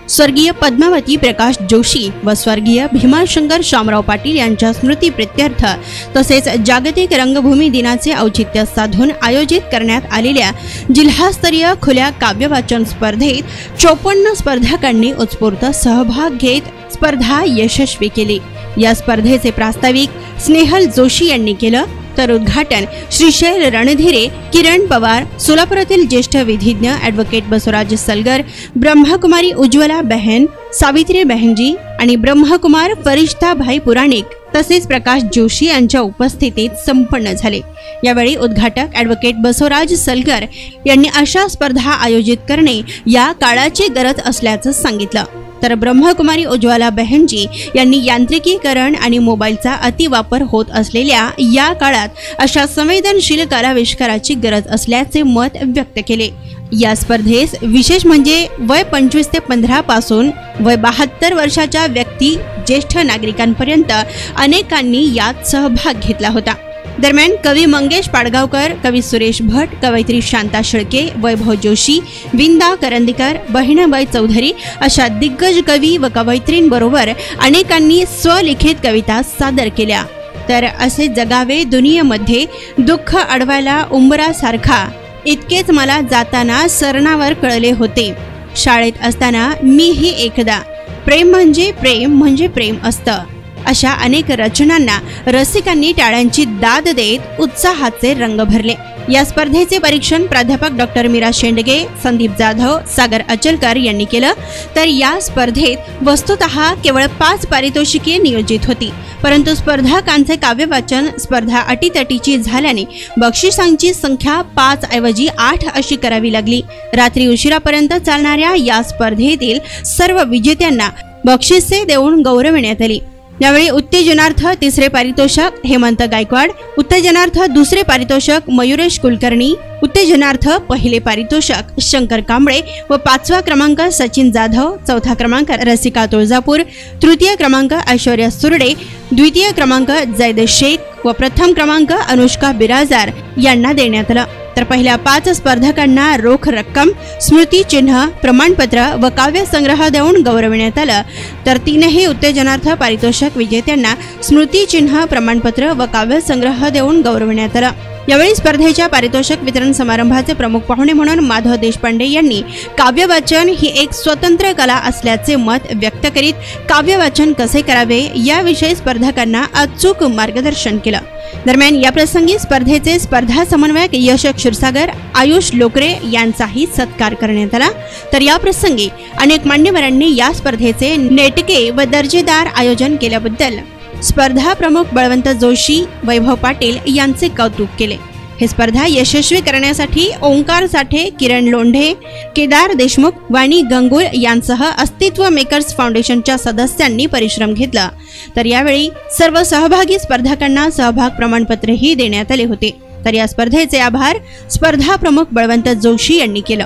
स्वर्गीय पद्मावती प्रकाश जोशी व स्वर्गीय भीमाशंकर शामराव पाटील यांच्या स्मृती प्रित्यर्थ तसेच जागतिक रंगभूमी दिनाचे औचित्य साधून आयोजित करण्यात आलेल्या जिल्हास्तरीय खुल्या काव्यवाचन स्पर्धेत 54 स्पर्धकांनी उत्स्फूर्त सहभाग घेत स्पर्धा यशस्वी केली। या स्पर्धेचे प्रास्ताविक स्नेहल जोशी यांनी केलं, तर उद्घाटन श्रीशैल रणधीरे, किरण पवार, सोलापुरातील ज्येष्ठ विधिज्ञ ॲडव्होकेट बसवराज सलगर, ब्रह्मकुमारी उज्ज्वला बहन, सावित्री बहनजी आणि ब्रह्मकुमार फरिश्ता भाई पुराणिक तसेच प्रकाश जोशी यांच्या उपस्थितीत संपन्न झाले। यावेळी उद्घाटक ॲडव्होकेट बसवराज सलगर यांनी अशा स्पर्धा आयोजित करणे या काळाची गरज असल्याचं सांगितलं, तर ब्रह्मकुमारी उज्ज्वला बहनजी यांनी यांत्रिकीकरण आणि मोबाईलचा अतिवापर होत असलेल्या या काळात अशा संवेदनशील कलाविष्काराची गरज असल्याचे मत व्यक्त केले। या स्पर्धेस विशेष म्हणजे वय 25 ते 15 पासून वय 72 वर्षाच्या व्यक्ती ज्येष्ठ नागरिकांपर्यंत अनेकांनी यात सहभाग घेतला होता। दरम्यान कवी मंगेश पाडगावकर, कवी सुरेश भट, कवयित्री शांता शेळके, वैभव जोशी, विंदा करंदीकर, बहिणाबाई चौधरी अशा दिग्गज कवी व कवयित्रींबरोबर अनेकांनी स्वलिखित कविता सादर केल्या। तर असे जगावे दुनियेमध्ये दुःख अडवायला उंबरासारखा, इतकेच मला जाताना सरणावर कळले होते। शाळेत असताना मीही एकदा प्रेम म्हणजे प्रेम असतं, अशा अनेक रचनांना रसिकांनी टाळ्यांची दाद देत उत्साहाचे रंग भरले। या स्पर्धेचे परीक्षण प्राध्यापक डॉक्टर मीरा शेंडगे, संदीप जाधव, सागर अचलकर यांनी केलं, तर या स्पर्धेत वस्तुतः केवळ 5 पारितोषिके नियोजित होती, परंतु स्पर्धकांचे काव्यवाचन स्पर्धा अटीतटीची झाल्याने बक्षिसांची संख्या 5 ऐवजी 8 अशी करावी लागली। रात्री उशिरापर्यंत चालणाऱ्या या स्पर्धेतील सर्व विजेत्यांना बक्षिसे देऊन गौरविण्यात आली। यावेळी उत्तेजनार्थ 3रे पारितोषक हेमंत गायकवाड, उत्तेजनार्थ 2रे पारितोषक मयुरेश कुलकर्णी, उत्तेजनार्थ 1ले पारितोषक शंकर कांबळे व 5वा क्रमांक सचिन जाधव, 4था क्रमांक रसिका तुळजापूर, 3य क्रमांक ऐश्वर्या सुरडे, 2य क्रमांक जैद शेख व प्रथम क्रमांक अनुष्का बिराजदार यांना देण्यात आला। तर पहिल्या 5 स्पर्धकांना रोख रक्कम, स्मृती चिन्ह, प्रमाणपत्र व काव्य संग्रह देऊन गौरविण्यात आलं, तर 3ही उत्तेजनार्थ पारितोषक विजेत्यांना स्मृती चिन्ह, प्रमाणपत्र व काव्य संग्रह देऊन गौरविण्यात आलं। यावेळी स्पर्धेच्या पारितोषिक वितरण समारंभाचे प्रमुख पाहुणे म्हणून माधव देशपांडे यांनी काव्यवाचन ही एक स्वतंत्र कला असल्याचे मत व्यक्त करीत काव्यवाचन कसे करावे याविषयी स्पर्धकांना अचूक मार्गदर्शन केलं। दरम्यान या प्रसंगी स्पर्धेचे स्पर्धा समन्वयक यश क्षीरसागर, आयुष लोकरे यांचाही सत्कार करण्यात आला। तर या प्रसंगी अनेक मान्यवरांनी या स्पर्धेचे नेटके व दर्जेदार आयोजन केल्याबद्दल स्पर्धा प्रमुख बळवंत जोशी, वैभव पाटील यांचे कौतुक केले। ही स्पर्धा यशस्वी करण्यासाठी ओंकार साठे, किरण लोंढे, केदार देशमुख, वाणी गंगुल यांसह अस्तित्व मेकर्स फाउंडेशनच्या सदस्यांनी परिश्रम घेतला। तर यावेळी सर्व सहभागी स्पर्धकांना सहभाग प्रमाणपत्रही देण्यात आले होते। तर या स्पर्धेचे आभार स्पर्धा प्रमुख बळवंत जोशी यांनी केलं।